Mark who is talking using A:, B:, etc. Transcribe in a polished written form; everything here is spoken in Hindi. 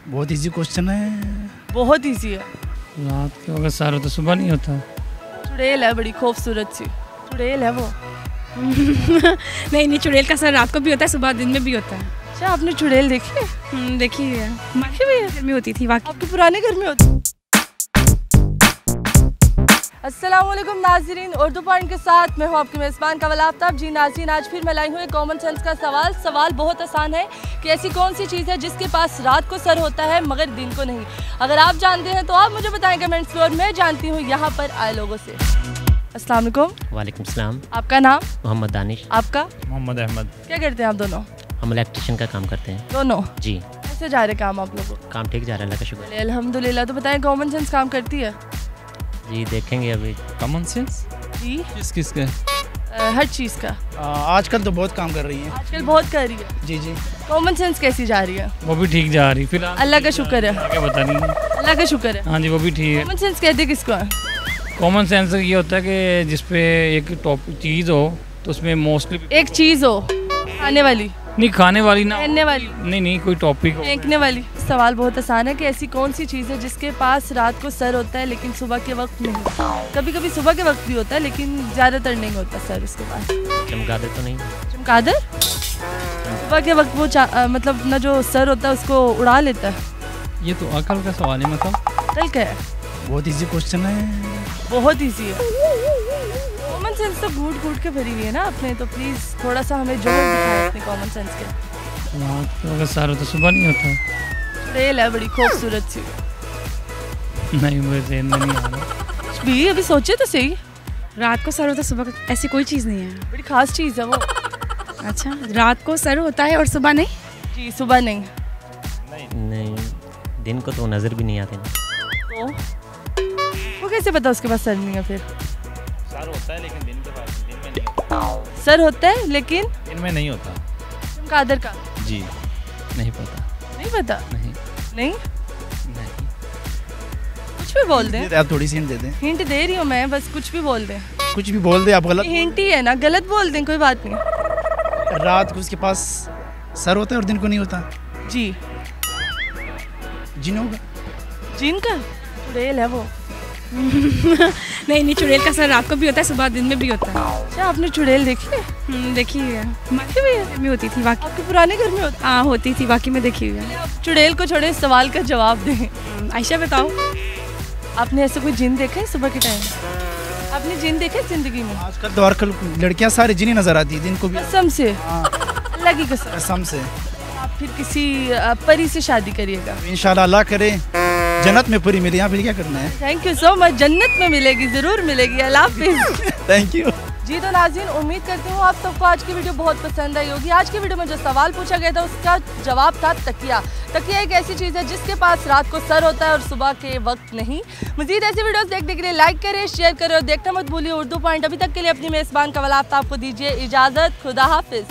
A: बहुत इजी क्वेश्चन है।
B: बहुत इजी है।
C: रात के वक्त सर होता सुबह नहीं होता।
B: चुड़ैल है, बड़ी खूबसूरत सी चुड़ैल है वो।
D: नहीं, चुड़ैल का सर रात को भी होता है, सुबह दिन में भी होता है।
B: अच्छा, आपने चुड़ैल देखी है?
D: देखी है,
B: देखी हुई है?
D: घर में होती थी वाकई।
B: आपके पुराने घर में होती? अस्सलाम वालेकुम नाज़रीन, उर्दू पॉइंट के साथ मैं हूँ आपकी मेज़बान कंवल आफ्ताब। जी नाज़रीन, आज फिर मैं लाई हूँ एक कॉमन सेंस का सवाल बहुत आसान है कि ऐसी कौन सी चीज़ है जिसके पास रात को सर होता है मगर दिन को नहीं। अगर आप जानते हैं तो आप मुझे बताएं कमेंट्स में, और मैं जानती हूँ यहाँ पर आए लोगों से। अस्सलाम वालेकुम।
E: वालेकुम सलाम।
B: आपका नाम?
E: मोहम्मद दानिश।
B: आपका?
C: मोहम्मद अहमद।
B: क्या करते हैं आप दोनों?
E: हम इलेक्ट्रिशियन का काम करते हैं।
B: दोनों?
E: जी।
B: कैसे जा रहे काम आप लोगों?
E: काम ठीक जा रहा है, अल्लाह का शुक्र।
B: अल्हम्दुलिल्लाह। तो बताएं कॉमन सेंस काम करती है?
E: जी देखेंगे अभी।
C: कॉमन सेंस
B: जी
C: किसका?
B: हर चीज़ का।
A: आजकल तो बहुत काम कर रही है।
B: आजकल बहुत कर रही है।
A: जी जी।
B: कॉमन सेंस कैसी जा रही है?
C: वो भी ठीक जा रही फिलहाल।
B: अल्लाह का शुक्र है।
C: क्या बता रही है?
B: अल्लाह का शुक्र है।
C: हाँ जी, वो भी ठीक है।
B: कॉमन सेंस कहते किसको है?
C: कॉमन सेंस ये होता है कि जिसपे एक टॉपिक चीज़ हो तो उसमें मोस्टली
B: एक चीज़ हो, खाने वाली,
C: नहीं खाने वाली ना,
B: पहनने वाली,
C: नहीं कोई टॉपिक हो।
B: फेंकने वाली। सवाल बहुत आसान है कि ऐसी कौन सी चीज़ है जिसके पास रात को सर होता है लेकिन सुबह के वक्त नहीं। कभी कभी सुबह के वक्त भी होता है लेकिन ज़्यादातर नहीं होता सर उसके पास।
E: चमगादड़ तो नहीं?
B: चमगादड़ सुबह के वक्त वो मतलब ना जो सर होता है उसको उड़ा लेता है।
C: ये तो अकल का सवाल है। मतलब
B: कल क्या है?
A: बहुत इजी क्वेश्चन है।
B: बहुत ईजी है। कॉमन सेंस तो घूट के भरी हुई है ना आपने, तो प्लीज़ थोड़ा सा हमें जोर दिखाएं अपने कॉमन सेंस के।
C: रात के वक्त सर होता सुबह नहीं होता।
B: चुड़ैल है, बड़ी खूबसूरत सी।
C: नहीं, मुझे ज़हन में नहीं आ रहा।
B: कुछ भी अभी सोचे तो सही।
D: रात को सर होता है, सुबह ऐसी कोई चीज़ नहीं है।
B: बड़ी खास चीज़ है वो।
D: अच्छा, रात को सर होता है और सुबह नहीं?
B: जी, सुबह नहीं।
E: नहीं, दिन को तो नज़र भी नहीं आते ना।
B: तो वो कैसे पता उसके पास सर नहीं है? फिर
C: सर होता है लेकिन दिन में नहीं होता।
B: सर होता है लेकिन
C: दिन में नहीं होता।
B: चमगादड़ का?
C: जी नहीं पता।
B: नहीं पता?
C: नहीं
B: नहीं कुछ भी बोल दें।
A: आप थोड़ी सी हिंट दे दें।
B: हिंट दे रही हूँ मैं, बस कुछ भी बोल दें।
A: कुछ भी बोल दे, आप गलत।
B: हिंट ही है ना, गलत बोल दें, कोई बात नहीं।
A: रात को उसके पास सर होता है और दिन को नहीं होता।
B: जी।
A: जिन होगा।
B: जिन का? चुड़ैल है वो।
D: नहीं, चुड़ैल का सर रात को भी होता है, सुबह दिन में भी होता है।
B: अच्छा, आपने चुड़ैल देखी है?
D: देखी है,
B: देखी हुई है?
D: घर में होती थी वाकई।
B: आपके पुराने घर में होती?
D: हाँ होती थी, वाकई में देखी हुई है।
B: चुड़ैल को छोड़े, सवाल का जवाब दें।
D: आयशा बताओ,
B: आपने ऐसे कोई जिन देखा है सुबह के टाइम? आपने जिन देखा है जिंदगी में?
A: आजकल तो आजकल लड़कियां सारी जिनी नजर आती है, दिन को भी।
B: कसम से?
A: हाँ,
B: अल्लाह की कसम।
A: कसम से।
B: आप फिर किसी परी से शादी करिएगा।
A: इंशाल्लाह अल्लाह करे जन्नत में परी मिले। यहाँ फिर क्या करना है?
B: Thank you so much. जन्नत में मिलेगी, ज़रूर मिलेगी। अल्लाह हाफिज़।
A: Thank you.
B: जी तो नाज़रीन, उम्मीद करती हूँ आप सबको आज की वीडियो बहुत पसंद आई होगी। आज की वीडियो में जो सवाल पूछा गया था उसका जवाब था तकिया। तकिया एक ऐसी चीज़ है जिसके पास रात को सर होता है और सुबह के वक्त नहीं। मज़ीद ऐसी वीडियोस देखने के लिए लाइक करें, शेयर करें और देखना मत भूलिए उर्दू पॉइंट। अभी तक के लिए अपनी मेज़बान कंवल आफ्ताब को दीजिए इजाज़त। खुदा हाफिज़।